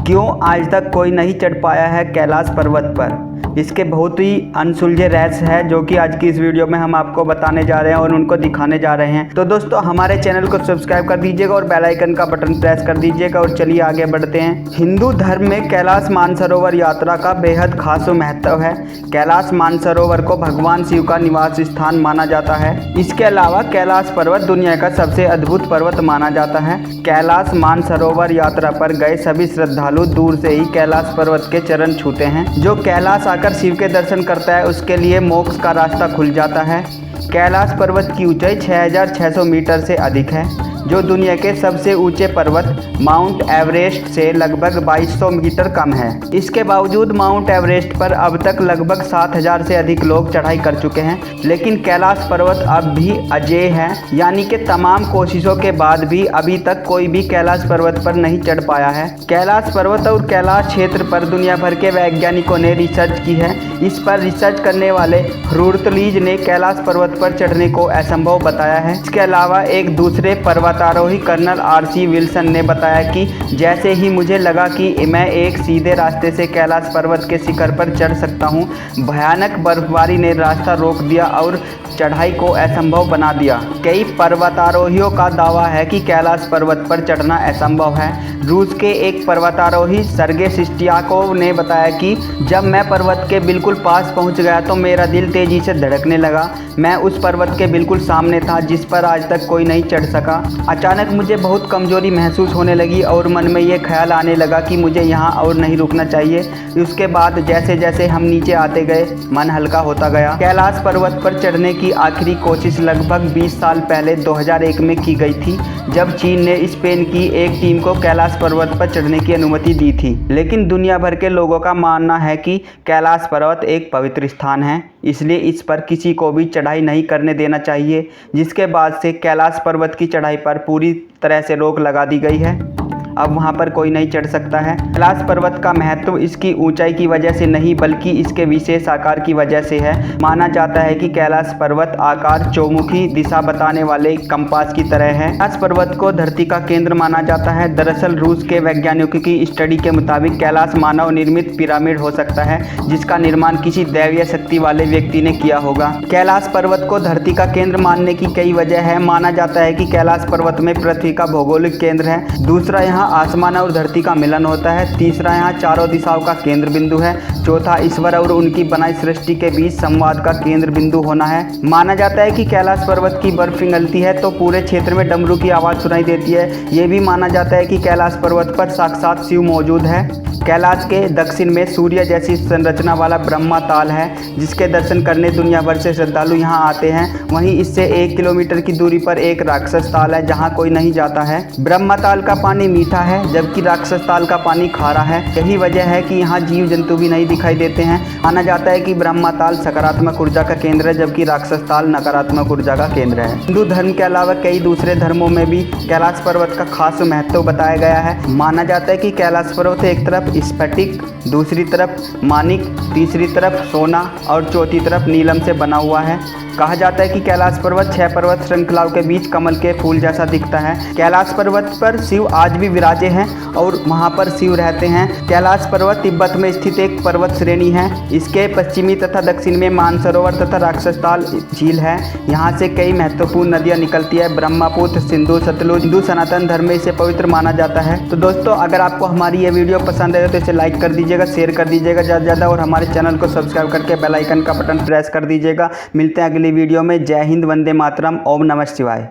क्यों आज तक कोई नहीं चढ़ पाया है कैलाश पर्वत पर? इसके बहुत ही अनसुलझे रहस्य है जो कि आज की इस वीडियो में हम आपको बताने जा रहे हैं और उनको दिखाने जा रहे हैं। तो दोस्तों हमारे चैनल को सब्सक्राइब कर दीजिएगा और बेल आइकन का बटन प्रेस कर दीजिएगा और चलिए आगे बढ़ते हैं। हिंदू धर्म में कैलाश मानसरोवर यात्रा का बेहद खास महत्व है। कैलाश मानसरोवर को भगवान शिव का निवास स्थान माना जाता है। इसके अलावा कैलाश पर्वत दुनिया का सबसे अद्भुत पर्वत माना जाता है। कैलाश मानसरोवर यात्रा पर गए सभी श्रद्धालु दूर से ही कैलाश पर्वत के चरण छूते हैं। जो कैलाश आकर शिव के दर्शन करता है उसके लिए मोक्ष का रास्ता खुल जाता है। कैलाश पर्वत की ऊंचाई 6600 मीटर से अधिक है, जो दुनिया के सबसे ऊंचे पर्वत माउंट एवरेस्ट से लगभग 2200 मीटर कम है। इसके बावजूद माउंट एवरेस्ट पर अब तक लगभग 7000 से अधिक लोग चढ़ाई कर चुके हैं, लेकिन कैलाश पर्वत अब भी अजेय है, यानी कि तमाम कोशिशों के बाद भी अभी तक कोई भी कैलाश पर्वत पर नहीं चढ़ पाया है। कैलाश पर्वत और कैलाश क्षेत्र पर दुनिया भर के वैज्ञानिकों ने रिसर्च की है। इस पर रिसर्च करने वाले रुर्तलीज ने कैलाश पर्वत पर चढ़ने को असंभव बताया है। इसके अलावा एक दूसरे पर्वतारोही कर्नल RC विल्सन ने बताया कि जैसे ही मुझे लगा कि मैं एक सीधे रास्ते से कैलाश पर्वत के शिखर पर चढ़ सकता हूं, भयानक बर्फबारी ने रास्ता रोक दिया और चढ़ाई को असंभव बना दिया। कई पर्वतारोहियों का दावा है कि कैलाश पर्वत पर चढ़ना असंभव है। रूस के एक पर्वतारोही सर्गे सिस्टियाकोव ने बताया कि जब मैं पर्वत के बिल्कुल पास पहुंच गया तो मेरा दिल तेजी से धड़कने लगा। मैं उस पर्वत के बिल्कुल सामने था जिस पर आज तक कोई नहीं चढ़ सका। अचानक मुझे बहुत कमजोरी महसूस होने लगी और मन में ये ख्याल आने लगा कि मुझे यहाँ और नहीं रुकना चाहिए। उसके बाद जैसे जैसे हम नीचे आते गए मन हल्का होता गया। कैलाश पर्वत पर चढ़ने की आखिरी कोशिश लगभग 20 साल पहले 2001 में की गई थी, जब चीन ने स्पेन की एक टीम को कैलाश पर्वत पर चढ़ने की अनुमति दी थी। लेकिन दुनिया भर के लोगों का मानना है कि कैलाश पर्वत एक पवित्र स्थान है, इसलिए इस पर किसी को भी चढ़ाई नहीं करने देना चाहिए, जिसके बाद से कैलाश पर्वत की चढ़ाई पर पूरी तरह से रोक लगा दी गई है। अब वहां पर कोई नहीं चढ़ सकता है। कैलाश पर्वत का महत्व इसकी ऊंचाई की वजह से नहीं बल्कि इसके विशेष आकार की वजह से है। माना जाता है कि कैलाश पर्वत आकार चौमुखी दिशा बताने वाले कंपास की तरह है। कैलाश पर्वत को धरती का केंद्र माना जाता है। दरअसल रूस के वैज्ञानिकों की स्टडी के मुताबिक कैलाश मानव निर्मित पिरामिड हो सकता है, जिसका निर्माण किसी दैवीय शक्ति वाले व्यक्ति ने किया होगा। कैलाश पर्वत को धरती का केंद्र मानने की कई वजह है। माना जाता है कि कैलाश पर्वत में पृथ्वी का भौगोलिक केंद्र है। दूसरा, यहाँ आसमान और धरती का मिलन होता है। तीसरा, यहाँ चारों दिशाओं का केंद्र बिंदु है। चौथा, ईश्वर और उनकी बनाई सृष्टि के बीच संवाद का केंद्र बिंदु होना है। माना जाता है कि कैलाश पर्वत की बर्फ पिघलती है तो पूरे क्षेत्र में डमरू की आवाज़ सुनाई देती है। ये भी माना जाता है कि कैलाश पर्वत पर साक्षात शिव मौजूद है। कैलाश के दक्षिण में सूर्य जैसी संरचना वाला ब्रह्मा ताल है, जिसके दर्शन करने दुनिया भर से श्रद्धालु यहाँ आते हैं। वहीं इससे 1 किलोमीटर की दूरी पर एक राक्षस ताल है, जहाँ कोई नहीं जाता है। ब्रह्मा ताल का पानी मीठा है जबकि राक्षस ताल का पानी खारा है। यही वजह है कि यहाँ जीव जंतु भी नहीं दिखाई देते हैं। माना जाता है कि ब्रह्मा ताल सकारात्मक ऊर्जा का केंद्र है जबकि राक्षस ताल नकारात्मक ऊर्जा का केंद्र है। हिंदू धर्म के अलावा कई दूसरे धर्मों में भी कैलाश पर्वत का खास महत्व बताया गया है। माना जाता है कि कैलाश पर्वत एक तरफ स्फटिक, दूसरी तरफ मानिक, तीसरी तरफ सोना और चौथी तरफ नीलम से बना हुआ है। कहा जाता है कि कैलाश पर्वत 6 पर्वत श्रृंखलाओं के बीच कमल के फूल जैसा दिखता है। कैलाश पर्वत पर शिव आज भी विराजे हैं और वहां पर शिव रहते हैं। कैलाश पर्वत तिब्बत में स्थित एक पर्वत श्रेणी है। इसके पश्चिमी तथा दक्षिण में मानसरोवर तथा राक्षसताल झील है। यहाँ से कई महत्वपूर्ण नदियाँ निकलती है। ब्रह्मपुत्र, सिंधु, सतलुज। हिंदू सनातन धर्म में इसे पवित्र माना जाता है। तो दोस्तों अगर आपको हमारी ये वीडियो पसंद है तो इसे लाइक कर दीजिएगा, शेयर कर दीजिएगा ज़्यादा से ज़्यादा और हमारे चैनल को सब्सक्राइब करके बेल आइकन का बटन प्रेस कर दीजिएगा। मिलते हैं अगली वीडियो में। जय हिंद, वंदे मातरम, ओम नमः शिवाय।